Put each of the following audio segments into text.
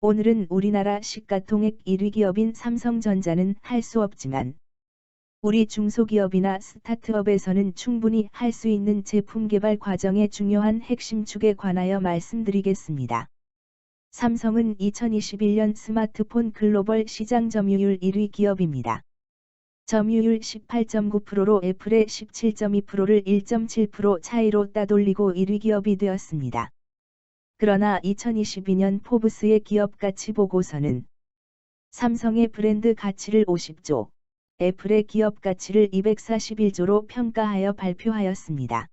오늘은 우리나라 시가총액 1위 기업인 삼성전자는 할 수 없지만 우리 중소기업이나 스타트업에서는 충분히 할 수 있는 제품 개발 과정의 중요한 핵심 축에 관하여 말씀드리겠습니다. 삼성은 2021년 스마트폰 글로벌 시장 점유율 1위 기업입니다. 점유율 18.9%로 애플의 17.2%를 1.7% 차이로 따돌리고 1위 기업이 되었습니다. 그러나 2022년 포브스의 기업 가치 보고서는 삼성의 브랜드 가치를 50조, 애플의 기업 가치를 241조로 평가하여 발표하였습니다.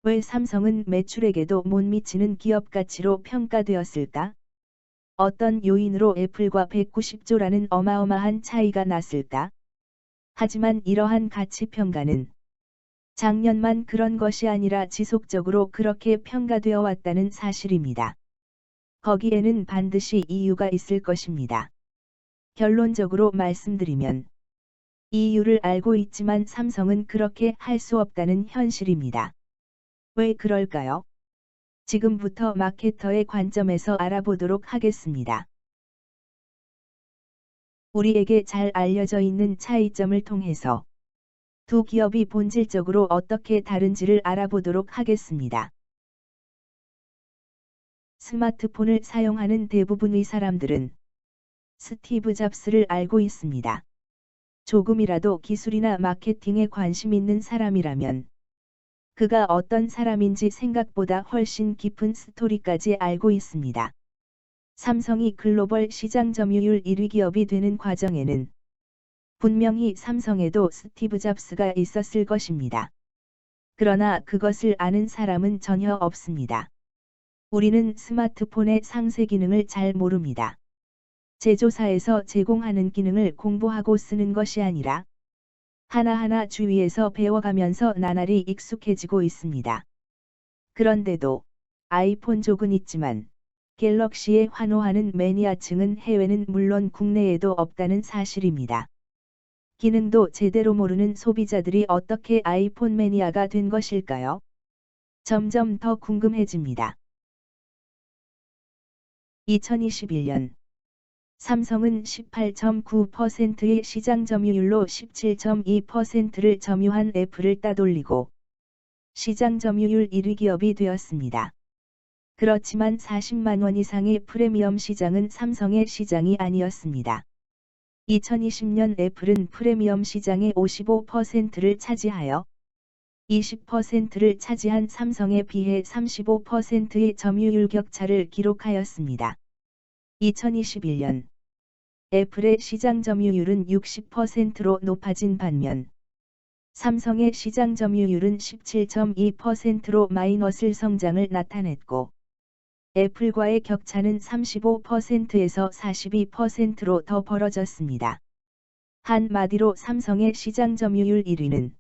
왜 삼성은 매출액에도 못 미치는 기업 가치로 평가되었을까? 어떤 요인으로 애플과 190조라는 어마어마한 차이가 났을까? 하지만 이러한 가치 평가는 작년만 그런 것이 아니라 지속적으로 그렇게 평가되어 왔다는 사실입니다. 거기에는 반드시 이유가 있을 것입니다. 결론적으로 말씀드리면 이유를 알고 있지만 삼성은 그렇게 할 수 없다는 현실입니다. 왜 그럴까요? 지금부터 마케터의 관점에서 알아보도록 하겠습니다. 우리에게 잘 알려져 있는 차이점을 통해서 두 기업이 본질적으로 어떻게 다른지를 알아보도록 하겠습니다. 스마트폰을 사용하는 대부분의 사람들은 스티브 잡스를 알고 있습니다. 조금이라도 기술이나 마케팅에 관심 있는 사람이라면 그가 어떤 사람인지 생각보다 훨씬 깊은 스토리까지 알고 있습니다. 삼성이 글로벌 시장 점유율 1위 기업이 되는 과정에는 분명히 삼성에도 스티브 잡스가 있었을 것입니다. 그러나 그것을 아는 사람은 전혀 없습니다. 우리는 스마트폰의 상세 기능을 잘 모릅니다. 제조사에서 제공하는 기능을 공부하고 쓰는 것이 아니라 하나하나 주위에서 배워가면서 나날이 익숙해지고 있습니다. 그런데도 아이폰족은 있지만 갤럭시에 환호하는 매니아층은 해외는 물론 국내에도 없다는 사실입니다. 기능도 제대로 모르는 소비자들이 어떻게 아이폰 매니아가 된 것일까요? 점점 더 궁금해집니다. 2021년 삼성은 18.9%의 시장 점유율로 17.2%를 점유한 애플을 따돌리고 시장 점유율 1위 기업이 되었습니다. 그렇지만 40만 원 이상의 프리미엄 시장은 삼성의 시장이 아니었습니다. 2020년 애플은 프리미엄 시장의 55%를 차지하여 20%를 차지한 삼성에 비해 35%의 점유율 격차를 기록하였습니다. 2021년 애플의 시장 점유율은 60%로 높아진 반면 삼성의 시장 점유율은 17.2%로 마이너스 성장을 나타냈고 애플과의 격차는 35%에서 42%로 더 벌어졌습니다. 한마디로 삼성의 시장 점유율 1위는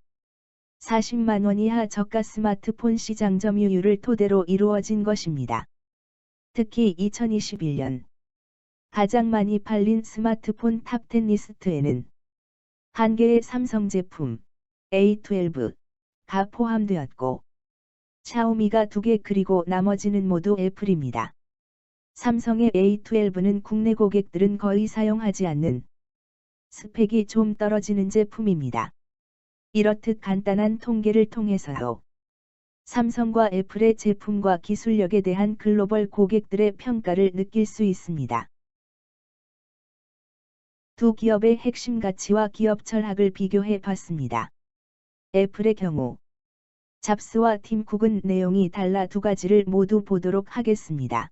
40만 원 이하 저가 스마트폰 시장 점유율을 토대로 이루어진 것입니다. 특히 2021년 가장 많이 팔린 스마트폰 탑10 리스트에는 한 개의 삼성 제품 A12가 포함되었고 샤오미가 2개 그리고 나머지는 모두 애플입니다. 삼성의 A12는 국내 고객들은 거의 사용하지 않는 스펙이 좀 떨어지는 제품입니다. 이렇듯 간단한 통계를 통해서도 삼성과 애플의 제품과 기술력에 대한 글로벌 고객들의 평가를 느낄 수 있습니다. 두 기업의 핵심 가치와 기업 철학을 비교해 봤습니다. 애플의 경우 잡스와 팀 쿡은 내용이 달라 두 가지를 모두 보도록 하겠습니다.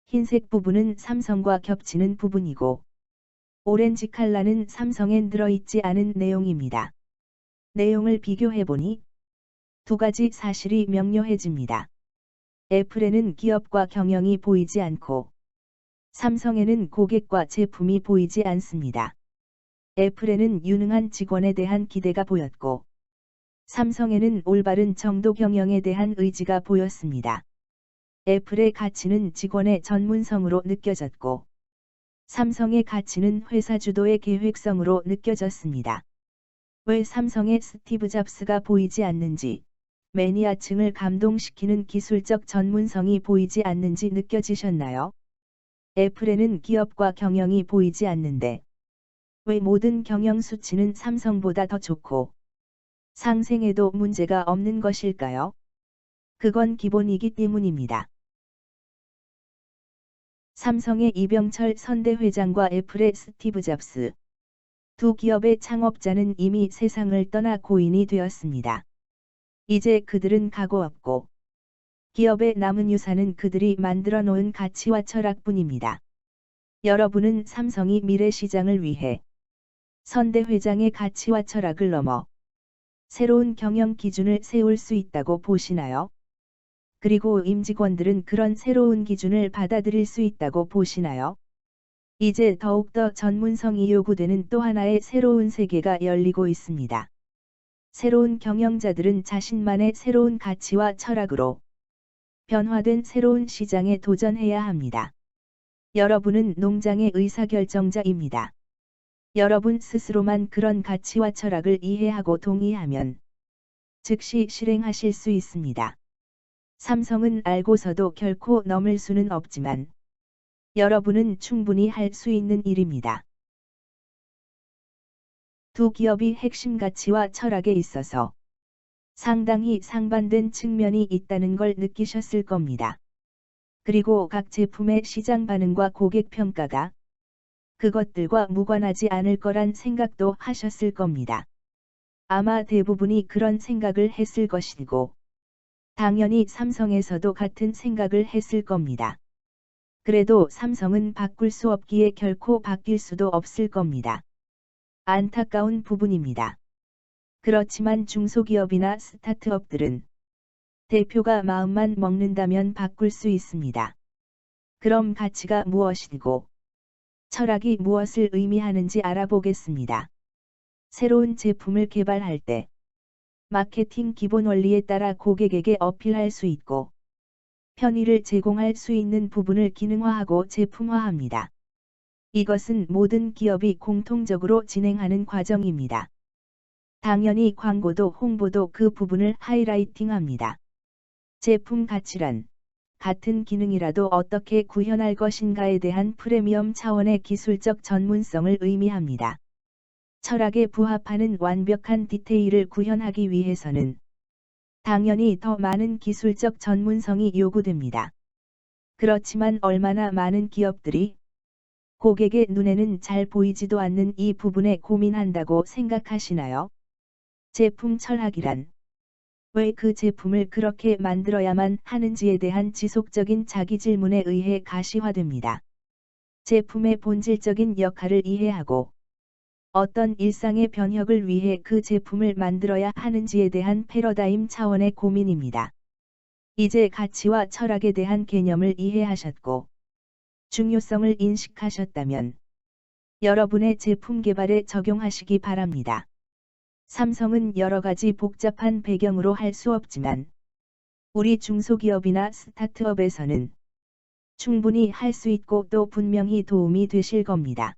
흰색 부분은 삼성과 겹치는 부분이고 오렌지 칼라는 삼성엔 들어있지 않은 내용입니다. 내용을 비교해보니 두 가지 사실이 명료해집니다. 애플에는 기업과 경영이 보이지 않고 삼성에는 고객과 제품이 보이지 않습니다. 애플에는 유능한 직원에 대한 기대가 보였고 삼성에는 올바른 정도 경영에 대한 의지가 보였습니다. 애플의 가치는 직원의 전문성으로 느껴졌고 삼성의 가치는 회사 주도의 계획성으로 느껴졌습니다. 왜 삼성의 스티브 잡스가 보이지 않는지, 매니아층을 감동시키는 기술적 전문성이 보이지 않는지 느껴지셨나요? 애플에는 기업과 경영이 보이지 않는데 왜 모든 경영 수치는 삼성보다 더 좋고 상생에도 문제가 없는 것일까요? 그건 기본이기 때문입니다. 삼성의 이병철 선대회장과 애플의 스티브 잡스. 두 기업의 창업자는 이미 세상을 떠나 고인이 되었습니다. 이제 그들은 가고 없고 기업의 남은 유산은 그들이 만들어 놓은 가치와 철학뿐입니다. 여러분은 삼성이 미래 시장을 위해 선대회장의 가치와 철학을 넘어 새로운 경영 기준을 세울 수 있다고 보시나요? 그리고 임직원들은 그런 새로운 기준을 받아들일 수 있다고 보시나요? 이제 더욱더 전문성이 요구되는 또 하나의 새로운 세계가 열리고 있습니다. 새로운 경영자들은 자신만의 새로운 가치와 철학으로 변화된 새로운 시장에 도전해야 합니다. 여러분은 농장의 의사결정자입니다. 여러분 스스로만 그런 가치와 철학을 이해하고 동의하면 즉시 실행하실 수 있습니다. 삼성은 알고서도 결코 넘을 수는 없지만 여러분은 충분히 할 수 있는 일입니다. 두 기업이 핵심 가치와 철학에 있어서 상당히 상반된 측면이 있다는 걸 느끼셨을 겁니다. 그리고 각 제품의 시장 반응과 고객 평가가 그것들과 무관하지 않을 거란 생각도 하셨을 겁니다. 아마 대부분이 그런 생각을 했을 것이고 당연히 삼성에서도 같은 생각을 했을 겁니다. 그래도 삼성은 바꿀 수 없기에 결코 바뀔 수도 없을 겁니다. 안타까운 부분입니다. 그렇지만 중소기업이나 스타트업들은 대표가 마음만 먹는다면 바꿀 수 있습니다. 그럼 가치가 무엇이고 철학이 무엇을 의미하는지 알아보겠습니다. 새로운 제품을 개발할 때 마케팅 기본 원리에 따라 고객에게 어필할 수 있고 편의를 제공할 수 있는 부분을 기능화하고 제품화합니다. 이것은 모든 기업이 공통적으로 진행하는 과정입니다. 당연히 광고도 홍보도 그 부분을 하이라이팅합니다. 제품 가치란 같은 기능이라도 어떻게 구현할 것인가에 대한 프리미엄 차원의 기술적 전문성을 의미합니다. 철학에 부합하는 완벽한 디테일을 구현하기 위해서는 당연히 더 많은 기술적 전문성이 요구됩니다. 그렇지만 얼마나 많은 기업들이 고객의 눈에는 잘 보이지도 않는 이 부분에 고민한다고 생각하시나요? 제품 철학이란 왜 그 제품을 그렇게 만들어야만 하는지에 대한 지속적인 자기 질문에 의해 가시화됩니다. 제품의 본질적인 역할을 이해하고 어떤 일상의 변혁을 위해 그 제품을 만들어야 하는지에 대한 패러다임 차원의 고민입니다. 이제 가치와 철학에 대한 개념을 이해하셨고 중요성을 인식하셨다면 여러분의 제품 개발에 적용하시기 바랍니다. 삼성은 여러 가지 복잡한 배경으로 할 수 없지만 우리 중소기업이나 스타트업에서는 충분히 할 수 있고 또 분명히 도움이 되실 겁니다.